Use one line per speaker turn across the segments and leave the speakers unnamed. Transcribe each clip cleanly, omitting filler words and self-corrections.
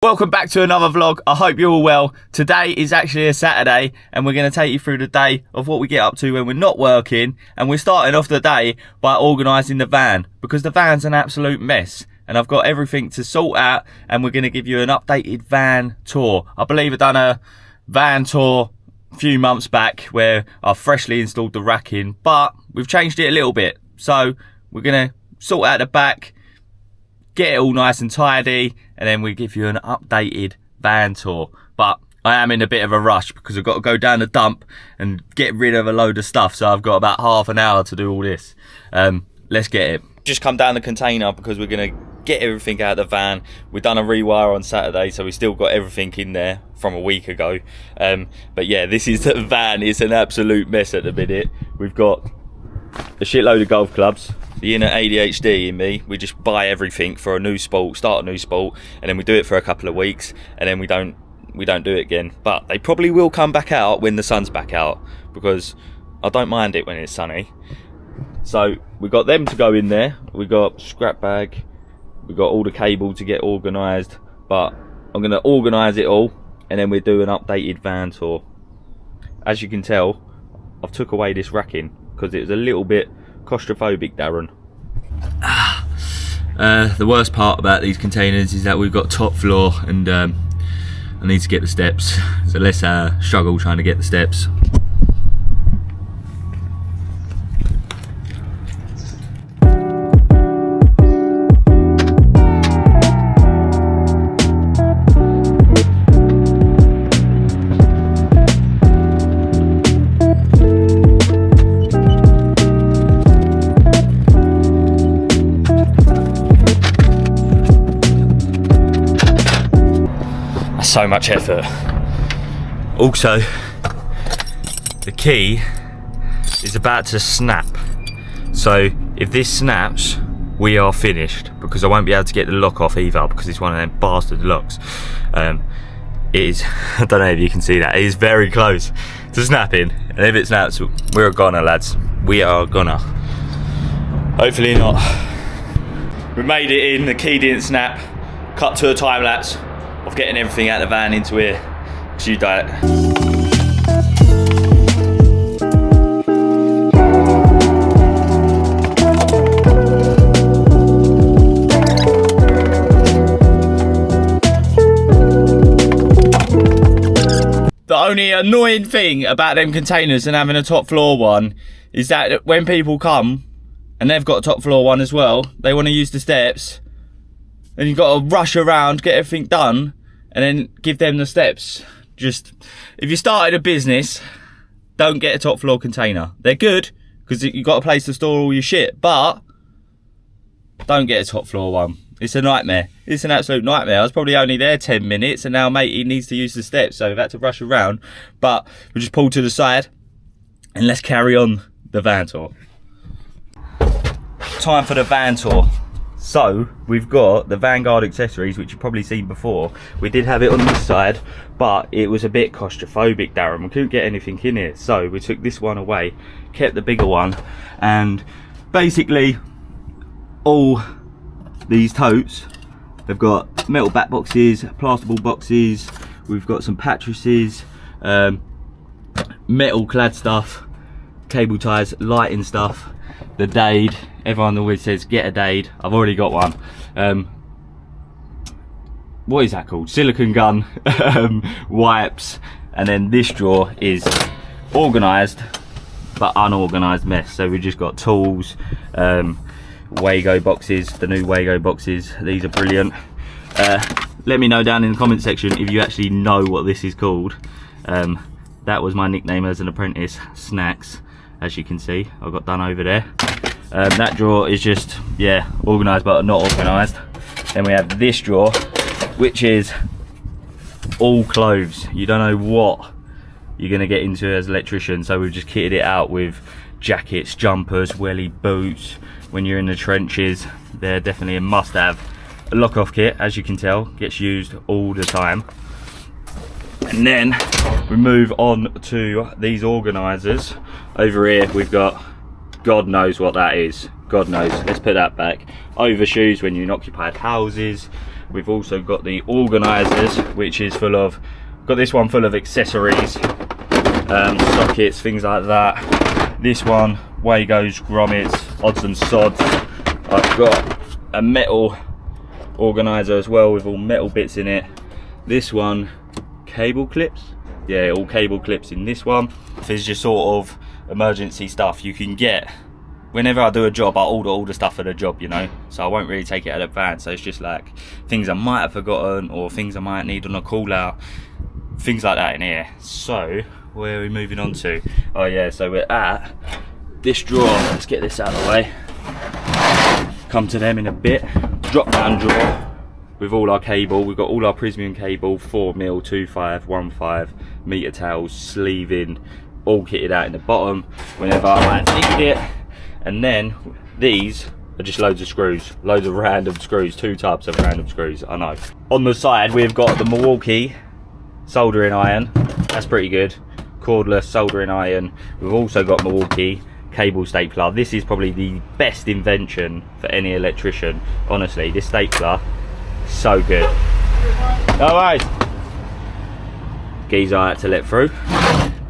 Welcome back to another vlog. I hope you're all well. Today is actually a Saturday and we're going to take you through the day of what we get up to when we're not working, and we're starting off the day by organising the van because the van's an absolute mess and I've got everything to sort out, and we're going to give you an updated van tour. I believe I've done a van tour a few months back where I freshly installed the racking, but we've changed it a little bit. So we're going to sort out the back, get it all nice and tidy, and then we give you an updated van tour. But I am in a bit of a rush because I've got to go down the dump and get rid of a load of stuff, so I've got about half an hour to do all this. Let's get it. Just come down the container because we're going to get everything out of the van. We've done a rewire on Saturday, so we still got everything in there from a week ago. But yeah, this is the van. It's an absolute mess at the minute. We've got a shitload of golf clubs. The inner ADHD in me, we just buy everything for a new sport, start a new sport, and then we do it for a couple of weeks, and then we don't do it again. But they probably will come back out when the sun's back out, because I don't mind it when it's sunny. So we got them to go in there. We got scrap bag. We got all the cable to get organised. But I'm going to organise it all, and then we'll do an updated van tour. As you can tell, I've took away this racking because it was a little bit claustrophobic, Darren. The worst part about these containers is that we've got top floor, and I need to get the steps, so let's struggle trying to get the steps. So much effort. Also, the key is about to snap, so if this snaps we are finished, because I won't be able to get the lock off either because it's one of them bastard locks. It is, I don't know if you can see that, it is very close to snapping, and if it snaps we're a goner, lads. We are a goner. Hopefully not. We made it in, the key didn't snap. Cut to a time lapse of getting everything out of the van into here, because you do it. The only annoying thing about them containers and having a top floor one is that when people come and they've got a top floor one as well, they want to use the steps, and you've got to rush around, get everything done, and then give them the steps. Just, if you started a business, don't get a top floor container. They're good, because you've got a place to store all your shit, but don't get a top floor one. It's a nightmare. It's an absolute nightmare. I was probably only there 10 minutes, and now mate, he needs to use the steps, so we've had to rush around. But we just pull to the side, and let's carry on the van tour. Time for the van tour. So we've got the Vanguard accessories, which you've probably seen before. We did have it on this side, but it was a bit claustrophobic, Darren. We couldn't get anything in it, so we took this one away, kept the bigger one, and basically all these totes, they've got metal back boxes, plasterboard boxes, we've got some mattresses, metal clad stuff, cable ties, lighting stuff, the dade. Everyone always says get a dade. I've already got one. What is that called? Silicone gun, wipes, and then this drawer is organised but unorganised mess. So we've just got tools, Wago boxes, the new Wago boxes. These are brilliant. Let me know down in the comment section if you actually know what this is called. That was my nickname as an apprentice, Snacks. As you can see, I've got done over there. That drawer is just, yeah, organised but not organised. Then we have this drawer, which is all clothes. You don't know what you're going to get into as an electrician, so we've just kitted it out with jackets, jumpers, welly boots. When you're in the trenches, they're definitely a must-have. A lock-off kit, as you can tell, gets used all the time. And then we move on to these organisers. Over here we've got, God knows what that is. God knows. Let's put that back. Overshoes when you're in occupied houses. We've also got the organisers, which is full of, got this one full of accessories, sockets, things like that. This one, Wagos, grommets, odds and sods. I've got a metal organiser as well with all metal bits in it. This one, cable clips. Yeah, all cable clips in this one. There's just sort of emergency stuff you can get. Whenever I do a job, I order all the stuff for the job, you know, so I won't really take it out of advance. So it's just like things I might have forgotten or things I might need on a call out, things like that in here. So where are we moving on to? Oh yeah, so we're at this drawer. Let's get this out of the way. Come to them in a bit. Drop down drawer with all our cable. We've got all our Prismium cable, 4mm, 2.5, 1.5, meter tails, sleeving, all kitted out in the bottom whenever I might need it. And then these are just loads of screws, loads of random screws, 2 tubs of random screws, I know. On the side we've got the Milwaukee soldering iron, that's pretty good. Cordless soldering iron. We've also got Milwaukee cable stapler. This is probably the best invention for any electrician, honestly. This stapler, so good. Alright, geezer I had to let through.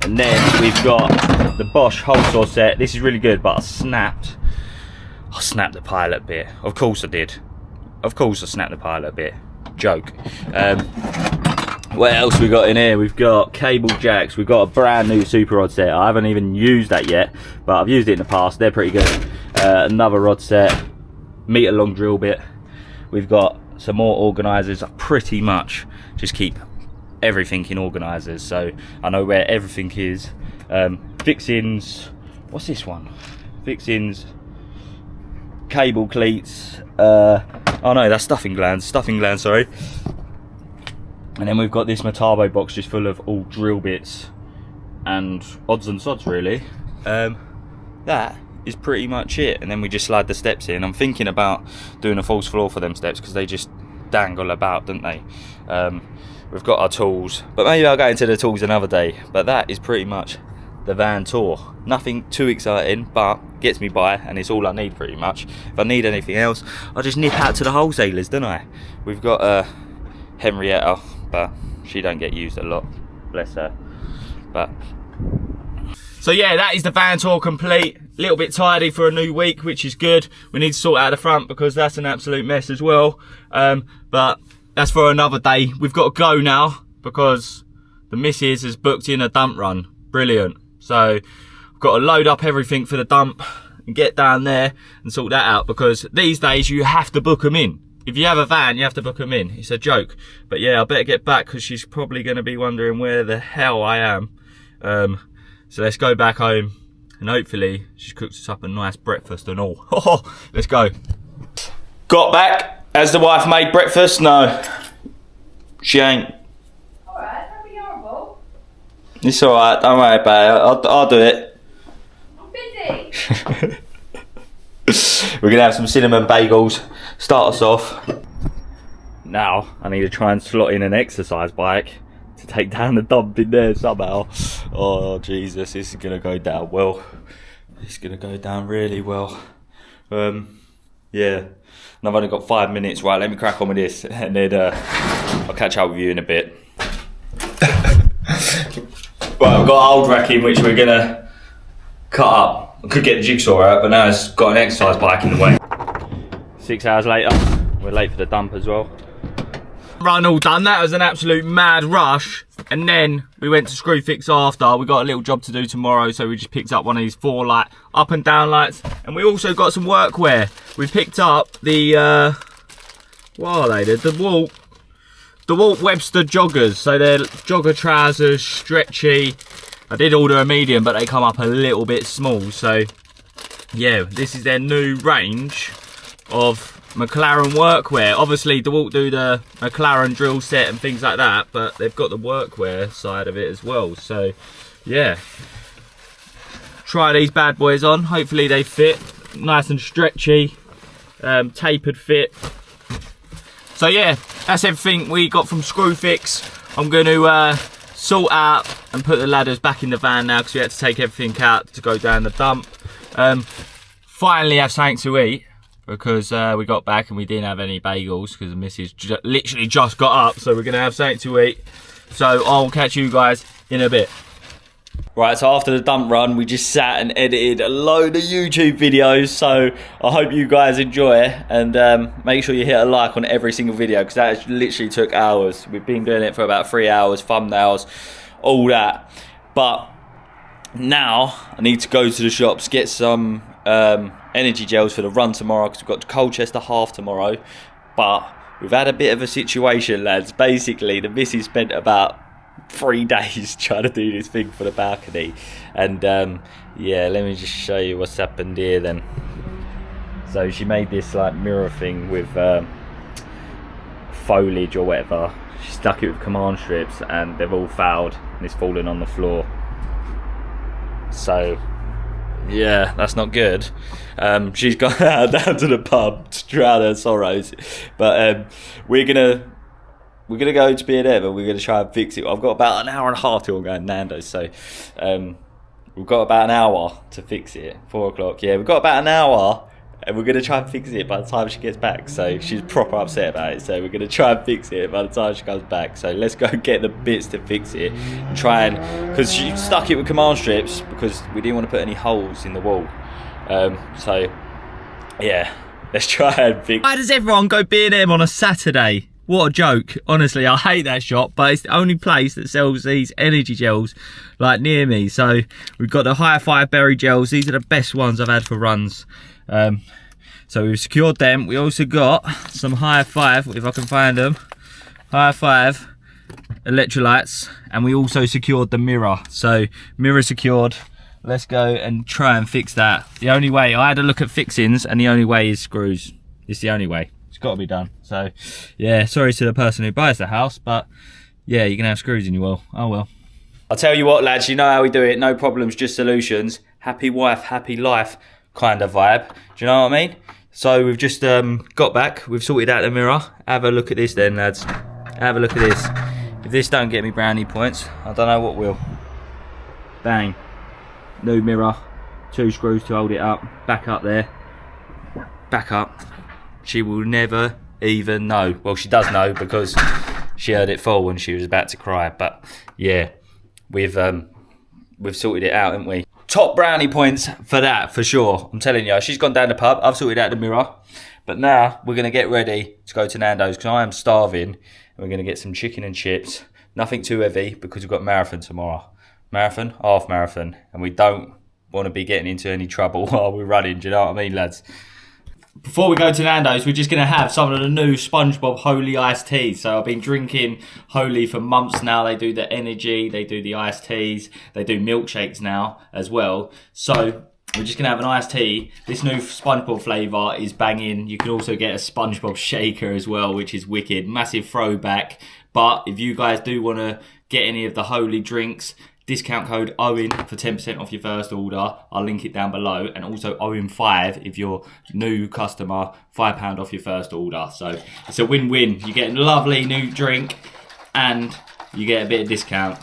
And then we've got the Bosch hole saw set. This is really good, but I snapped the pilot bit. Of course I did. Of course I snapped the pilot bit. Joke. What else we got in here? We've got cable jacks. We've got a brand new super rod set. I haven't even used that yet, but I've used it in the past. They're pretty good. Another rod set, meter long drill bit. We've got some more organisers. I pretty much just keep everything in organisers, so I know where everything is. Fixings, what's this one? Fixings, cable cleats, oh no, that's stuffing glands, sorry. And then we've got this Metabo box just full of all drill bits and odds and sods really. That is pretty much it, and then we just slide the steps in. I'm thinking about doing a false floor for them steps because they just dangle about, don't they? We've got our tools, but maybe I'll go into the tools another day. But that is pretty much the van tour. Nothing too exciting, but gets me by, and it's all I need pretty much. If I need anything else, I'll just nip out to the wholesalers, don't I? We've got Henrietta, but she don't get used a lot, bless her. But so yeah, that is the van tour complete. A little bit tidy for a new week, which is good. We need to sort out the front because that's an absolute mess as well. But that's for another day. We've got to go now because the missus has booked in a dump run. Brilliant. So I've got to load up everything for the dump and get down there and sort that out, because these days you have to book them in. If you have a van, you have to book them in. It's a joke. But yeah, I better get back because she's probably going to be wondering where the hell I am. So let's go back home and hopefully she cooks us up a nice breakfast and all. Let's go. Got back. Has the wife made breakfast? No, she ain't.
Alright, don't be horrible.
It's alright, don't worry about it. I'll do it.
I'm busy.
We're gonna have some cinnamon bagels. Start us off. Now I need to try and slot in an exercise bike to take down the dump in there somehow. Oh Jesus, this is gonna go down well. It's gonna go down really well. Yeah, and I've only got 5 minutes. Right, let me crack on with this, and then I'll catch up with you in a bit. Right, I've got old racking which we're gonna cut up. I could get the jigsaw out, but now it's got an exercise bike in the way. 6 hours later, we're late for the dump as well. Run all done. That was an absolute mad rush, and then we went to Screwfix after. We got a little job to do tomorrow, so we just picked up one of these 4 light up and down lights, and we also got some workwear. We picked up the what are they? The DeWalt Webster joggers. So they're jogger trousers, stretchy. I did order a medium, but they come up a little bit small. So yeah, this is their new range of McLaren workwear. Obviously DeWalt do the McLaren drill set and things like that, but they've got the workwear side of it as well. So yeah, try these bad boys on. Hopefully they fit nice and stretchy, tapered fit. So yeah, that's everything we got from Screwfix. I'm going to sort out and put the ladders back in the van now because we had to take everything out to go down the dump. Finally have something to eat. because we got back and we didn't have any bagels because the missus literally just got up, so we're gonna have something to eat. So I'll catch you guys in a bit. Right, so after the dump run, we just sat and edited a load of YouTube videos, so I hope you guys enjoy it, and make sure you hit a like on every single video, because that literally took hours. We've been doing it for about 3 hours, thumbnails, all that. But now I need to go to the shops, get some energy gels for the run tomorrow, because we've got Colchester half tomorrow. But we've had a bit of a situation, lads. Basically, the missus spent about 3 days trying to do this thing for the balcony, and yeah, let me just show you what's happened here then. So she made this like mirror thing with foliage or whatever. She stuck it with command strips, and they've all fouled and it's fallen on the floor. So yeah, that's not good. She's gone down to the pub to drown her sorrows, but we're gonna go to B&M and we're gonna try and fix it. I've got about an hour and a half till I'm going to Nando's, so we've got about an hour to fix it. 4 o'clock, yeah, we've got about an hour, and we're gonna try and fix it by the time she gets back. So she's proper upset about it, so we're gonna try and fix it by the time she comes back. So let's go get the bits to fix it and try and, because she stuck it with command strips because we didn't want to put any holes in the wall. So yeah, let's try and fix. Why does everyone go B&M on a Saturday? What a joke. Honestly, I hate that shop, but it's the only place that sells these energy gels like near me. So we've got the High Five berry gels. These are the best ones I've had for runs. So we've secured them. We also got some High Five, if I can find them, High Five electrolytes, and we also secured the mirror. So mirror secured. Let's go and try and fix that. The only way, I had a look at fixings, and the only way is screws. It's the only way. It's got to be done. So yeah, sorry to the person who buys the house, but yeah, you can have screws in your wall. Oh well. I'll tell you what, lads, you know how we do it. No problems, just solutions. Happy wife, happy life kind of vibe. Do you know what I mean? So we've just got back. We've sorted out the mirror. Have a look at this then, lads. Have a look at this. If this don't get me brownie points, I don't know what will. Bang. New mirror. 2 screws to hold it up. Back up there. Back up. She will never even know. Well, she does know because she heard it fall when she was about to cry. But yeah, we've sorted it out, haven't we? Top brownie points for that, for sure. I'm telling you, she's gone down the pub. I've sorted out the mirror. But now we're going to get ready to go to Nando's because I am starving. And we're going to get some chicken and chips. Nothing too heavy because we've got marathon tomorrow. Marathon, half marathon. And we don't want to be getting into any trouble while we're running. Do you know what I mean, lads? Before we go to Nando's, we're just going to have some of the new SpongeBob Holy iced teas. So I've been drinking Holy for months now. They do the energy, they do the iced teas, they do milkshakes now as well. So we're just going to have an iced tea. This new SpongeBob flavour is banging. You can also get a SpongeBob shaker as well, which is wicked. Massive throwback. But if you guys do want to get any of the Holy drinks, discount code Owen for 10% off your first order. I'll link it down below. And also Owen5 if you're new customer, £5 off your first order. So it's a win-win. You get a lovely new drink and you get a bit of discount.